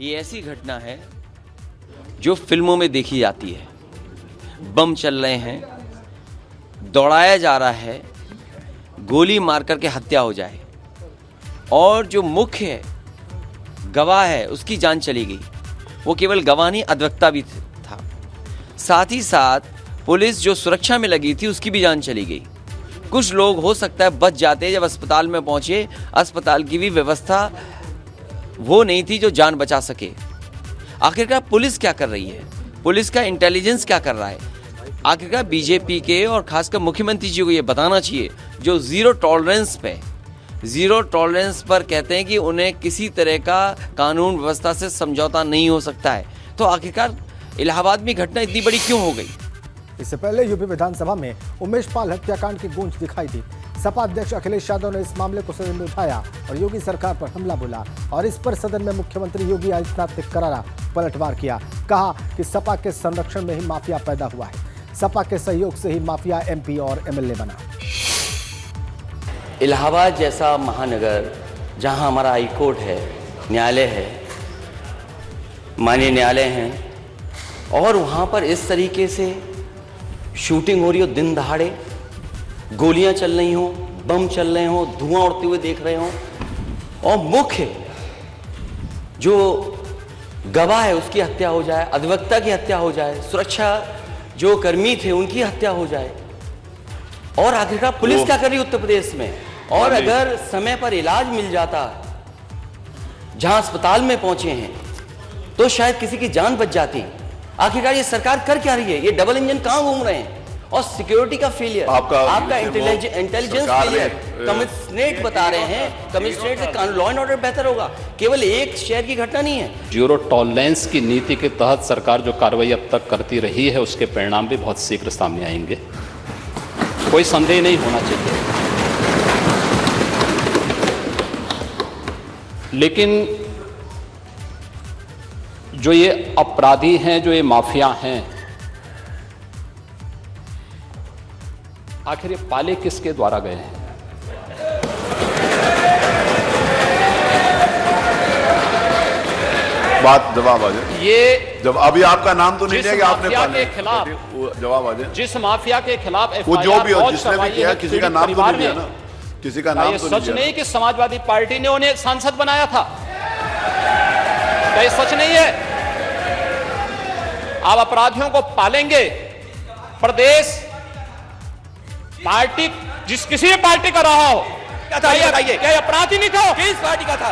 ये ऐसी घटना है जो फिल्मों में देखी जाती है। बम चल रहे हैं, दौड़ाया जा रहा है, गोली मार करके हत्या हो जाए और जो मुख्य गवाह है उसकी जान चली गई। वो केवल गवाह नहीं, अधिवक्ता भी था। साथ ही साथ पुलिस जो सुरक्षा में लगी थी उसकी भी जान चली गई। कुछ लोग हो सकता है बच जाते, जब अस्पताल में पहुंचे अस्पताल की भी व्यवस्था वो नहीं थी जो जान बचा सके। आखिरकार पुलिस क्या कर रही है, पुलिस का इंटेलिजेंस क्या कर रहा है? आखिरकार बीजेपी के और खासकर मुख्यमंत्री जी को ये बताना चाहिए, जो जीरो टॉलरेंस पर कहते हैं कि उन्हें किसी तरह का कानून व्यवस्था से समझौता नहीं हो सकता है, तो आखिरकार इलाहाबाद में घटना इतनी बड़ी क्यों हो गई? इससे पहले यूपी विधानसभा में उमेश पाल हत्याकांड की गूंज दिखाई दी। सपा अध्यक्ष अखिलेश यादव ने इस मामले को सदन में उठाया और योगी सरकार पर हमला बोला और इस पर सदन में मुख्यमंत्री योगी आदित्यनाथ ने करारा पलटवार किया। कहा कि सपा के संरक्षण में ही माफिया पैदा हुआ है, सपा के सहयोग से ही माफिया एमपी और एमएलए बना। इलाहाबाद जैसा महानगर जहां हमारा हाई कोर्ट है, न्यायालय है, माननीय न्यायालय हैं, और वहां पर इस तरीके से शूटिंग हो रही हो, दिन दहाड़े गोलियां चल रही हो, बम चल रहे हो, धुआं उड़ते हुए देख रहे हो, और मुख्य जो गवाह है उसकी हत्या हो जाए, अधिवक्ता की हत्या हो जाए, सुरक्षा जो कर्मी थे उनकी हत्या हो जाए, और आखिरकार पुलिस क्या कर रही है उत्तर प्रदेश में? और अगर समय पर इलाज मिल जाता जहां अस्पताल में पहुंचे हैं तो शायद किसी की जान बच जाती। आखिरकार ये सरकार कर क्या रही है? ये डबल इंजन कहां घूम रहे हैं? और सिक्योरिटी का फेलियर, आपका इंटेलिजेंस फेलियर। कमिश्नरेट बता रहे हैं, कमिश्नरेट से लॉ एंड ऑर्डर बेहतर होगा। केवल एक शहर की घटना नहीं है। जीरो टॉलरेंस की नीति के तहत सरकार जो कार्रवाई अब तक करती रही है उसके परिणाम भी बहुत शीघ्र सामने आएंगे, कोई संदेह नहीं होना चाहिए। लेकिन जो ये अपराधी हैं, जो ये माफिया हैं, आखिर ये पाले किसके द्वारा गए हैं? बात जवाब आ जाए। ये जब अभी आपका नाम तो नहीं लिया कि आपने के खिलाफ जवाब आ जाए। जिस माफिया के खिलाफ वो जो भी हो, जिसने भी किया, किसी का नाम तो नहीं लिया ना, किसी का नाम तो सच नहीं कि समाजवादी पार्टी ने उन्हें सांसद बनाया था? क्या ये सच नहीं है? आप अपराधियों को पालेंगे, प्रदेश पार्टी जिस किसी भी पार्टी का रहा हो, क्या ये अपराधी नहीं था? किस पार्टी का था?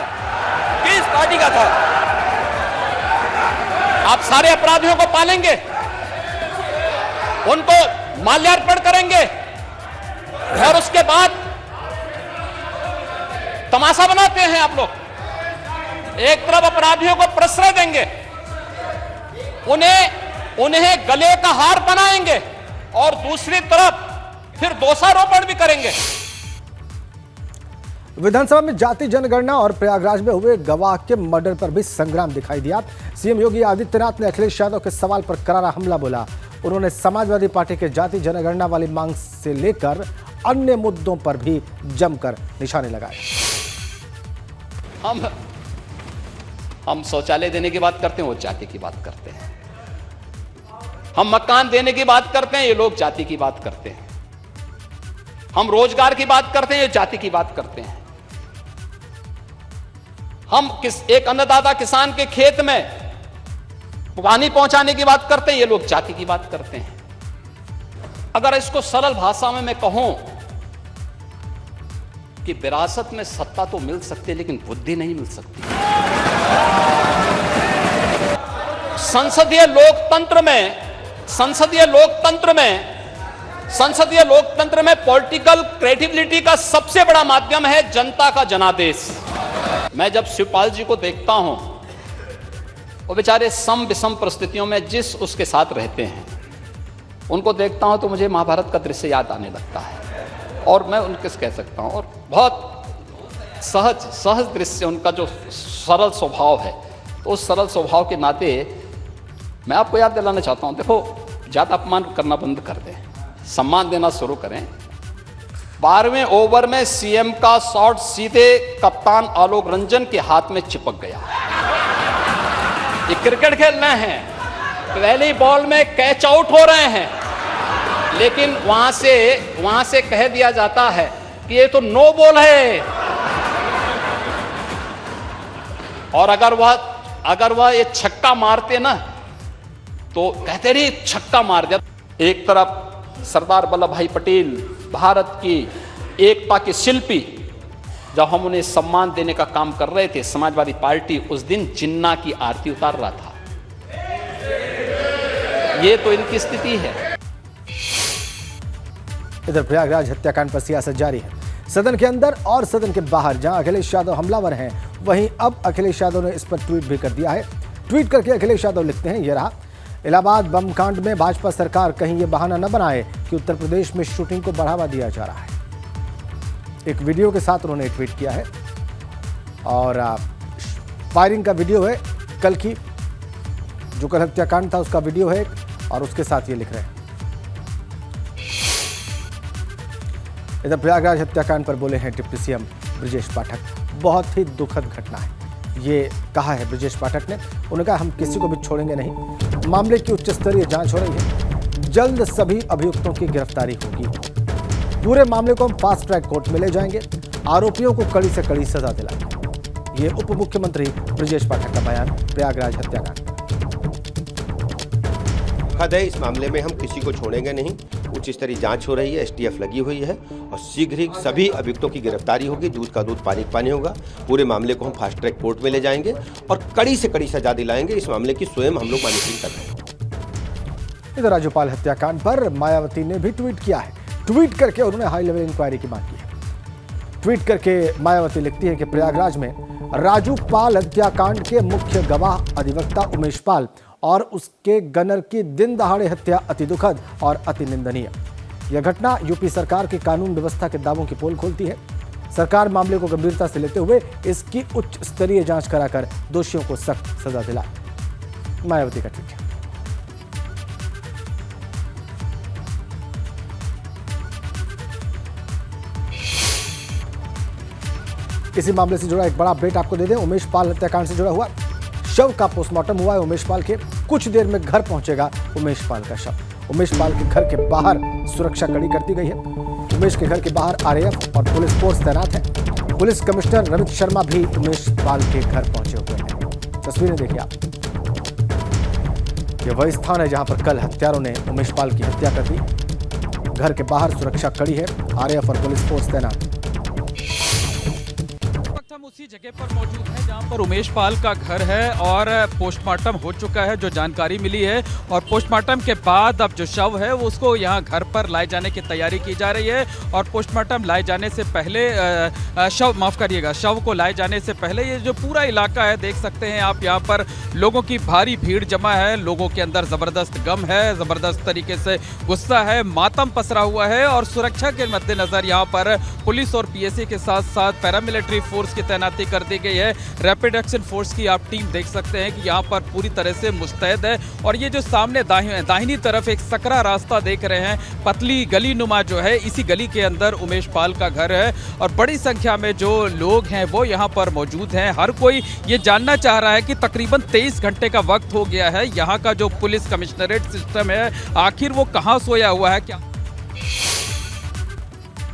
किस पार्टी का था? आप सारे अपराधियों को पालेंगे, उनको माल्यार्पण करेंगे और उसके बाद तमाशा बनाते हैं आप लोग। एक तरफ अपराधियों को प्रश्रय देंगे, उन्हें गले का हार बनाएंगे, और दूसरी तरफ फिर दोषारोपण भी करेंगे। विधानसभा में जाति जनगणना और प्रयागराज में हुए गवाह के मर्डर पर भी संग्राम दिखाई दिया। सीएम योगी आदित्यनाथ ने अखिलेश यादव के सवाल पर करारा हमला बोला। उन्होंने समाजवादी पार्टी के जाति जनगणना वाली मांग से लेकर अन्य मुद्दों पर भी जमकर निशाने लगाए। हम शौचालय देने की बात करते हैं, वो जाति की बात करते हैं। हम मकान देने की बात करते हैं, ये लोग जाति की बात करते हैं। हम रोजगार की बात करते हैं, ये जाति की बात करते हैं। हम एक अन्नदाता किसान के खेत में पानी पहुंचाने की बात करते हैं, ये लोग जाति की बात करते हैं। अगर इसको सरल भाषा में मैं कहूं कि विरासत में सत्ता तो मिल सकती है लेकिन बुद्धि नहीं मिल सकती। संसदीय लोकतंत्र में पॉलिटिकल क्रेडिबिलिटी का सबसे बड़ा माध्यम है जनता का जनादेश। मैं जब शिवपाल जी को देखता हूं, वो बेचारे सम विषम परिस्थितियों में जिस उसके साथ रहते हैं, उनको देखता हूं तो मुझे महाभारत का दृश्य याद आने लगता है। और मैं उनके कह सकता हूं, और बहुत सहज दृश्य, उनका जो सरल स्वभाव है, तो उस सरल स्वभाव के नाते मैं आपको याद दिलाना चाहता हूं, देखो ज्यादा अपमान करना बंद कर दें, सम्मान देना शुरू करें। 12वें ओवर में सीएम का शॉट सीधे कप्तान आलोक रंजन के हाथ में चिपक गया। ये क्रिकेट खेल रहे हैं, पहली बॉल में कैच आउट हो रहे हैं, लेकिन वहां से कह दिया जाता है कि ये तो नो बॉल है। और अगर वह ये छक्का मारते ना तो कहते नहीं छक्का मार दिया। एक तरफ सरदार वल्लभ भाई पटेल भारत की एकता के शिल्पी, जब हम उन्हें सम्मान देने का काम कर रहे थे, समाजवादी पार्टी उस दिन जिन्ना की आरती उतार रहा था। ये तो इनकी स्थिति है। इधर प्रयागराज हत्याकांड पर सियासत जारी है। सदन के अंदर और सदन के बाहर जहां अखिलेश यादव हमलावर हैं, वहीं अब अखिलेश यादव ने इस पर ट्वीट भी कर दिया है। ट्वीट करके अखिलेश यादव लिखते हैं, ये रहा, इलाहाबाद बम कांड में भाजपा सरकार कहीं ये बहाना न बनाए कि उत्तर प्रदेश में शूटिंग को बढ़ावा दिया जा रहा है। एक वीडियो के साथ उन्होंने ट्वीट किया है और फायरिंग का वीडियो है कल की, जो कल हत्याकांड था उसका वीडियो है और उसके साथ ये लिख रहे हैं। इधर प्रयागराज हत्याकांड पर बोले हैं डिप्टी सीएम ब्रजेश पाठक, बहुत ही दुखद घटना है, ये कहा है ब्रजेश पाठक ने। उन्होंने कहा हम किसी को भी छोड़ेंगे नहीं, मामले की उच्च स्तरीय जांच हो रही है, जल्द सभी अभियुक्तों की गिरफ्तारी होगी, पूरे मामले को हम फास्ट ट्रैक कोर्ट में ले जाएंगे, आरोपियों को कड़ी से कड़ी सजा दिलाएंगे। ये उप मुख्यमंत्री ब्रजेश पाठक का बयान प्रयागराज हत्याकांड। है इस मामले में हम किसी को छोड़ेंगे नहीं, उच्च स्तरीय जांच हो रही है, एसटीएफ लगी हुई है और शीघ्र ही सभी अभियुक्तों की गिरफ्तारी होगी, दूध का दूध पानी का पानी होगा, पूरे मामले को हम फास्ट ट्रैक कोर्ट में ले जाएंगे और कड़ी से कड़ी सजा दिलाएंगे। इस मामले की स्वयं हम लोग मॉनिटरिंग कर रहे हैं। इधर राज्यपाल हत्याकांड पर मायावती ने भी ट्वीट किया है। ट्वीट करके उन्होंने हाई लेवल इंक्वायरी की मांग की है। ट्वीट करके मायावती लिखती है कि प्रयागराज में राजू पाल हत्याकांड के मुख्य गवाह अधिवक्ता उमेश पाल और उसके गनर की दिन दहाड़े हत्या अति दुखद और अति निंदनीय। यह घटना यूपी सरकार की कानून व्यवस्था के दावों की पोल खोलती है। सरकार मामले को गंभीरता से लेते हुए इसकी उच्च स्तरीय जांच कराकर दोषियों को सख्त सजा दिलाए। मायावती का ट्वीट। इसी मामले से जुड़ा एक बड़ा अपडेट आपको दे दें। उमेश पाल हत्याकांड से जुड़ा हुआ शव का पोस्टमार्टम हुआ है उमेश पाल के। कुछ देर में घर पहुंचेगा उमेश पाल का शव। उमेश पाल के घर के बाहर सुरक्षा कड़ी कर दी गई है। उमेश के घर के बाहर आरएएफ और पुलिस फोर्स तैनात है। पुलिस कमिश्नर रमित शर्मा भी उमेश पाल के घर पहुंचे हुए हैं। तस्वीरें देखिए आप। यह वही स्थान है जहां पर कल हत्यारों ने उमेश पाल की हत्या कर दी। घर के बाहर सुरक्षा कड़ी है, आरएएफ और पुलिस फोर्स तैनात। हम उसी जगह पर मौजूद हैं जहां पर उमेश पाल का घर है और पोस्टमार्टम हो चुका है, जो जानकारी मिली है। और पोस्टमार्टम के बाद अब जो शव है वो उसको यहां घर पर लाए जाने की तैयारी की जा रही है। और पोस्टमार्टम लाए जाने से पहले शव को लाए जाने से पहले ये जो पूरा इलाका है देख सकते हैं आप, यहाँ पर लोगों की भारी भीड़ जमा है। लोगों के अंदर जबरदस्त गम है, जबरदस्त तरीके से गुस्सा है, मातम पसरा हुआ है। और सुरक्षा के मद्देनजर यहाँ पर पुलिस और पीएसी के साथ साथ पैरामिलिट्री फोर्स की तैनाती कर दी गई है। रैपिड एक्शन फोर्स की आप टीम देख सकते हैं कि यहाँ पर पूरी तरह से मुस्तैद है। और ये जो सामने दाहिनी तरफ एक सकरा रास्ता देख रहे हैं, पतली गली नुमा जो है, इसी गली के अंदर उमेश पाल का घर है। और बड़ी संख्या में जो लोग हैं वो यहाँ पर मौजूद हैं। हर कोई ये जानना चाह रहा है कि तकरीबन 23 घंटे का वक्त हो गया है, यहाँ का जो पुलिस कमिश्नरेट सिस्टम है आखिर वो कहाँ सोया हुआ है। क्या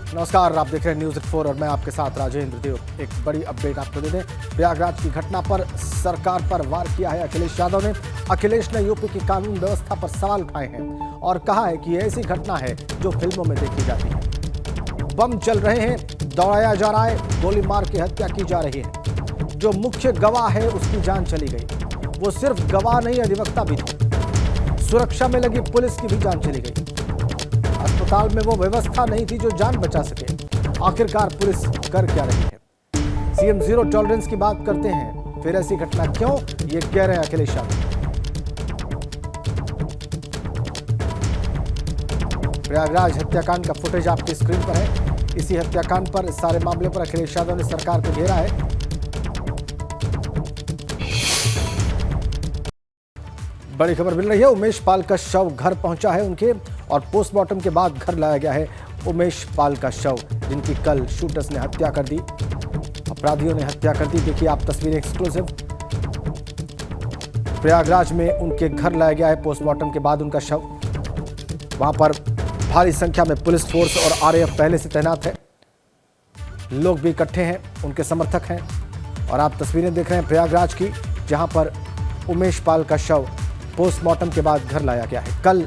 नमस्कार, आप देख रहे हैं न्यूज़ 4 और मैं आपके साथ राजेंद्र देव। एक बड़ी अपडेट आपको दे दें। प्रयागराज की घटना पर सरकार पर वार किया है अखिलेश यादव ने। अखिलेश ने यूपी की कानून व्यवस्था पर सवाल उठाए हैं और कहा है कि ये ऐसी घटना है जो फिल्मों में देखी जाती है। बम चल रहे हैं, दौड़ाया जा रहा है, गोली मार के हत्या की जा रही है। जो मुख्य गवाह है उसकी जान चली गई। वो सिर्फ गवाह नहीं, अधिवक्ता भी थे। सुरक्षा में लगी पुलिस की भी जान चली गई। अस्पताल में वो व्यवस्था नहीं थी जो जान बचा सके। आखिरकार पुलिस कर क्या रही है? सीएम जीरो टॉलरेंस की बात करते हैं, फिर ऐसी घटना क्यों? ये कह रहे हैं अखिलेश यादव। प्रयागराज हत्याकांड का फुटेज आपकी स्क्रीन पर है। इसी हत्याकांड पर, इस सारे मामले पर अखिलेश यादव ने सरकार को घेरा है। बड़ी खबर मिल रही है, उमेश पाल का शव घर पहुंचा है उनके और पोस्टमार्टम के बाद घर लाया गया है उमेश पाल का शव, जिनकी कल शूटर्स ने हत्या कर दी, अपराधियों ने हत्या कर दी। देखिए आप तस्वीरें एक्सक्लूसिव। प्रयागराज में उनके घर लाया गया है पोस्टमार्टम के बाद उनका शव। वहां पर भारी संख्या में पुलिस फोर्स और आरएएफ पहले से तैनात है। लोग भी इकट्ठे हैं, उनके समर्थक हैं। और आप तस्वीरें देख रहे हैं प्रयागराज की, जहां पर उमेश पाल का शव पोस्टमार्टम के बाद घर लाया गया है। कल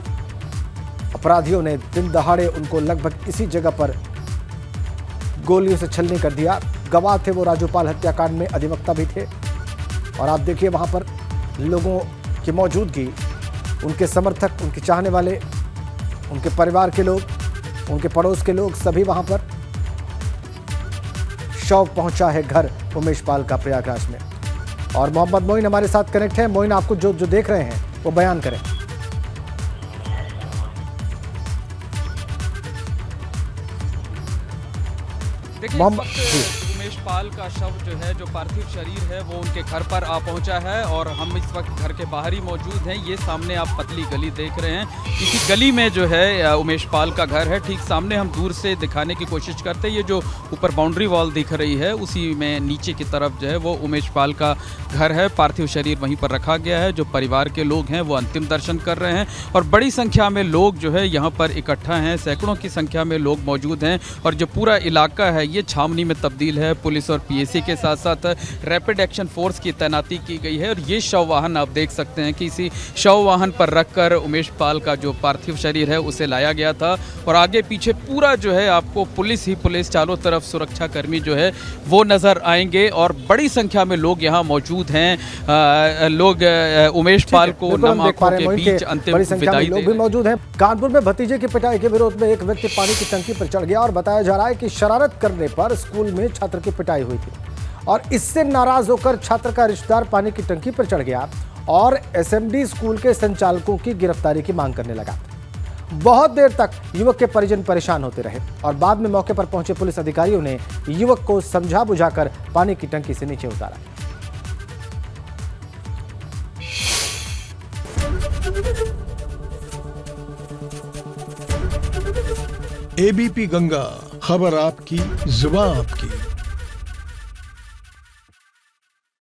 अपराधियों ने दिन दहाड़े उनको लगभग इसी जगह पर गोलियों से छलनी कर दिया। गवाह थे वो राजूपाल हत्याकांड में, अधिवक्ता भी थे। और आप देखिए वहां पर लोगों की मौजूदगी, उनके समर्थक, उनके चाहने वाले, उनके परिवार के लोग, उनके पड़ोस के लोग, सभी वहां पर। शव पहुंचा है घर उमेश पाल का प्रयागराज में। और मोहम्मद मोइन हमारे साथ कनेक्ट है। मोइन, आपको जो देख रहे हैं वो बयान करें। देखिए, उमेश पाल का शव जो है, जो पार्थिव शरीर है, वो उनके घर पर आ पहुंचा है और हम इस वक्त घर के बाहर ही मौजूद हैं। ये सामने आप पतली गली देख रहे हैं, इसी गली में जो है उमेश पाल का घर है। ठीक सामने हम दूर से दिखाने की कोशिश करते हैं, ये जो ऊपर बाउंड्री वॉल दिख रही है उसी में नीचे की तरफ जो है वो उमेश पाल का घर है। पार्थिव शरीर वहीं पर रखा गया है। जो परिवार के लोग हैं वो अंतिम दर्शन कर रहे हैं और बड़ी संख्या में लोग जो है यहाँ पर इकट्ठा हैं। सैकड़ों की संख्या में लोग मौजूद हैं और जो पूरा इलाका है ये छावनी में तब्दील है। पुलिस और पीएसी के साथ साथ रैपिड एक्शन फोर्स की तैनाती की गई है। और ये शव वाहन आप देख सकते हैं कि इसी शव वाहन पर रखकर उमेश पाल का जो पार्थिव शरीर है उसे लाया गया था। और आगे पीछे पूरा जो है आपको पुलिस ही पुलिस, चारों तरफ सुरक्षा कर्मी जो है वो नजर आएंगे और बड़ी संख्या में लोग यहाँ मौजूद हैं। लोग उमेश पाल को नम आंखों के बीच अंतिम विदाई लोग भी मौजूद हैं। कानपुर में भतीजे की पिटाई के विरोध में एक व्यक्ति पानी की टंकी पर चढ़ गया और बताया जा रहा है कि शरारत करने पर स्कूल में छात्र की पिटाई हुई थी और इससे नाराज होकर छात्र का रिश्तेदार पानी की टंकी पर चढ़ गया और एसएमडी स्कूल के संचालकों की गिरफ्तारी की मांग करने लगा। बहुत देर तक युवक के परिजन परेशान होते रहे और बाद में मौके पर पहुंचे पुलिस अधिकारियों ने युवक को समझा बुझाकर पानी की टंकी से नीचे उतारा। एबीपी गंगा, खबर आपकी, जुबान आपकी।